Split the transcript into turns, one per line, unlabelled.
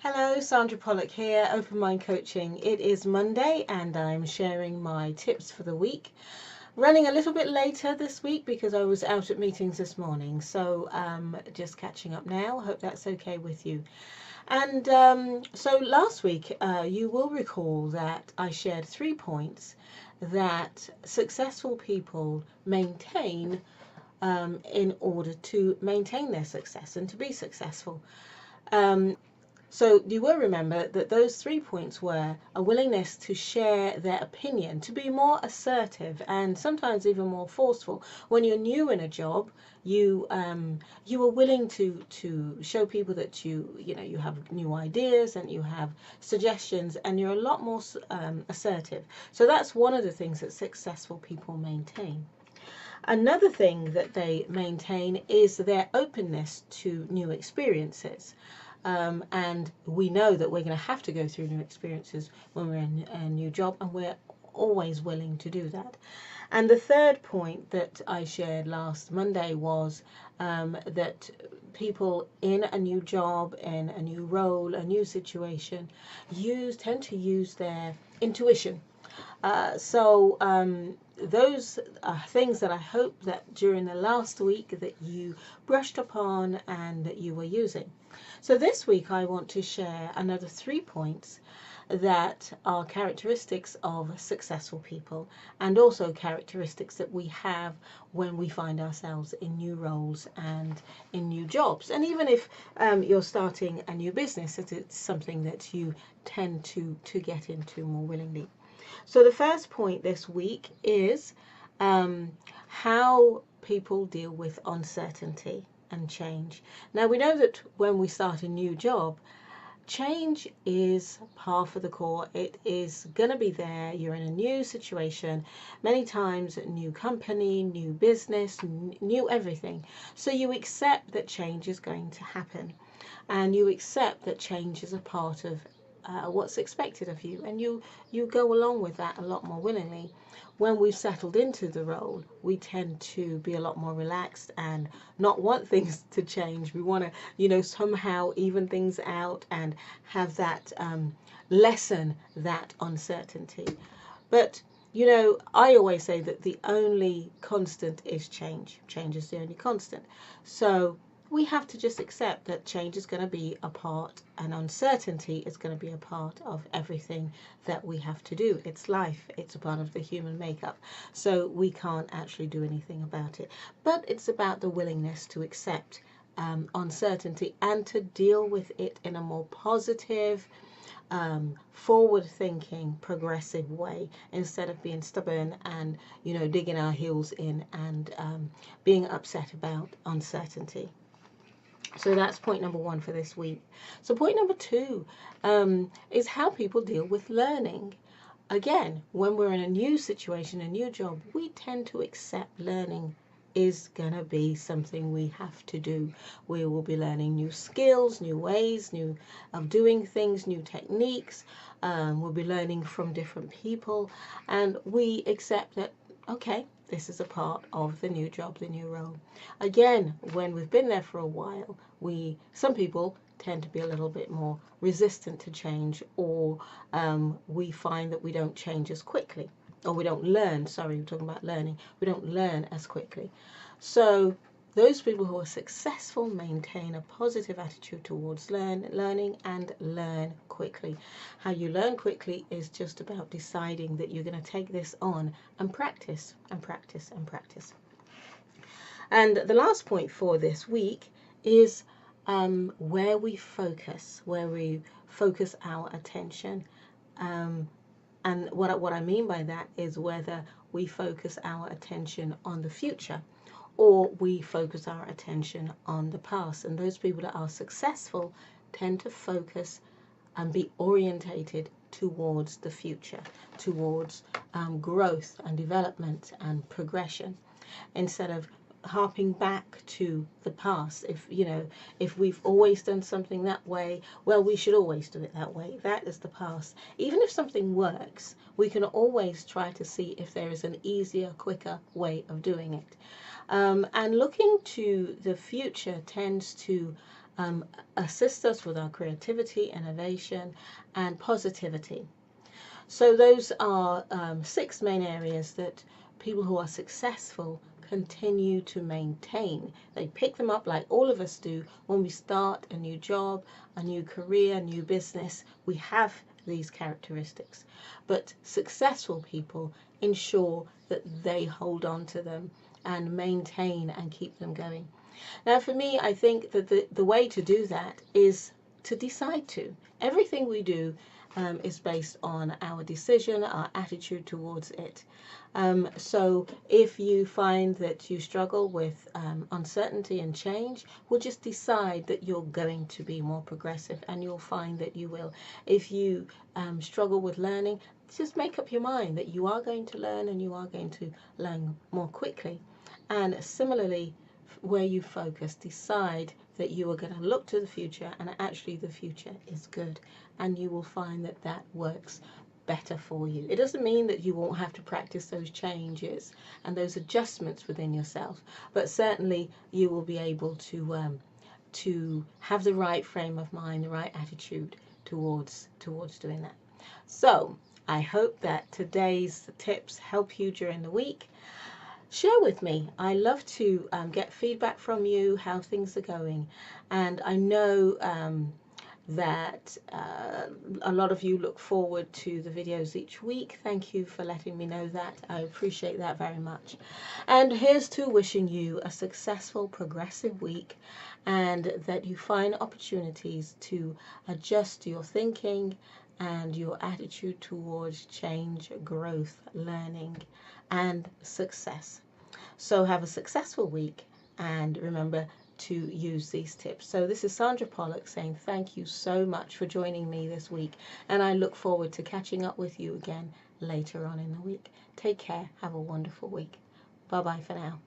Hello, Sandra Pollock here, Open Mind Coaching. It is Monday and I'm sharing my tips for the week. Running a little bit later this week because I was out at meetings this morning, so just catching up now. Hope that's okay with you. And so last week, you will recall that I shared 3 points that successful people maintain in order to maintain their success and to be successful. So you will remember that those 3 points were a willingness to share their opinion, to be more assertive and sometimes even more forceful. When you're new in a job, you are willing to show people that you have new ideas and you have suggestions, and you're a lot more assertive. So that's one of the things that successful people maintain. Another thing that they maintain is their openness to new experiences. And we know that we're going to have to go through new experiences when we're in a new job, and we're always willing to do that. And the third point that I shared last Monday was that people in a new job, in a new role, a new situation, tend to use their intuition. So those are things that I hope that during the last week that you brushed upon and that you were using. So this week I want to share another 3 points that are characteristics of successful people, and also characteristics that we have when we find ourselves in new roles and in new jobs. And even if you're starting a new business, it's something that you tend to get into more willingly. So the first point this week is how people deal with uncertainty and change. Now we know that when we start a new job, change is par for the core. It is going to be there. You're in a new situation, many times new company, new business, new everything. So you accept that change is going to happen, and you accept that change is a part of what's expected of you, and you go along with that a lot more willingly. When we've settled into the role, we tend to be a lot more relaxed and not want things to change. We want to, somehow even things out and have that lessen that uncertainty. But I always say that the only constant is change. Change is the only constant. So we have to just accept that change is going to be a part, and uncertainty is going to be a part of everything that we have to do. It's life, it's a part of the human makeup, so we can't actually do anything about it. But it's about the willingness to accept uncertainty and to deal with it in a more positive, forward-thinking, progressive way, instead of being stubborn and digging our heels in and being upset about uncertainty. So that's point number 1 for this week. So point number 2 is how people deal with learning. Again, when we're in a new situation, a new job, we tend to accept learning is going to be something we have to do. We will be learning new skills, new ways, new of doing things, new techniques. We'll be learning from different people, and we accept that, okay, this is a part of the new job, the new role. Again, when we've been there for a while, some people tend to be a little bit more resistant to change, or we find that we don't change as quickly, or we don't learn, sorry, we're talking about learning, we don't learn as quickly. So those people who are successful maintain a positive attitude towards learning and learn quickly. How you learn quickly is just about deciding that you're going to take this on and practice and practice and practice. And the last point for this week is where we focus our attention. And what I mean by that is whether we focus our attention on the future or we focus our attention on the past. And those people that are successful tend to focus and be orientated towards the future, towards growth and development and progression, instead of harping back to the past. If we've always done something that way, well, we should always do it that way. That is the past. Even if something works, we can always try to see if there is an easier, quicker way of doing it. And looking to the future tends to assist us with our creativity, innovation, and positivity. So those are 6 main areas that people who are successful continue to maintain. They pick them up like all of us do when we start a new job, a new career, a new business. We have these characteristics. But successful people ensure that they hold on to them and maintain and keep them going. Now, for me, I think that the way to do that is to decide to. Everything we do is based on our decision, our attitude towards it. So if you find that you struggle with uncertainty and change, well, just decide that you're going to be more progressive, and you'll find that you will. If you struggle with learning, just make up your mind that you are going to learn, and you are going to learn more quickly. And similarly, where you focus, decide that you are going to look to the future, and actually the future is good, and you will find that that works better for you. It doesn't mean that you won't have to practice those changes and those adjustments within yourself, but certainly you will be able to have the right frame of mind, the right attitude towards doing that. So I hope that today's tips help you during the week. Share with me. I love to get feedback from you, how things are going. And I know that a lot of you look forward to the videos each week. Thank you for letting me know that. I appreciate that very much. And here's to wishing you a successful, progressive week, and that you find opportunities to adjust your thinking and your attitude towards change, growth, learning, and success. So have a successful week, and remember to use these tips. So this is Sandra Pollock saying thank you so much for joining me this week, and I look forward to catching up with you again later on in the week. Take care. Have a wonderful week. Bye bye for now.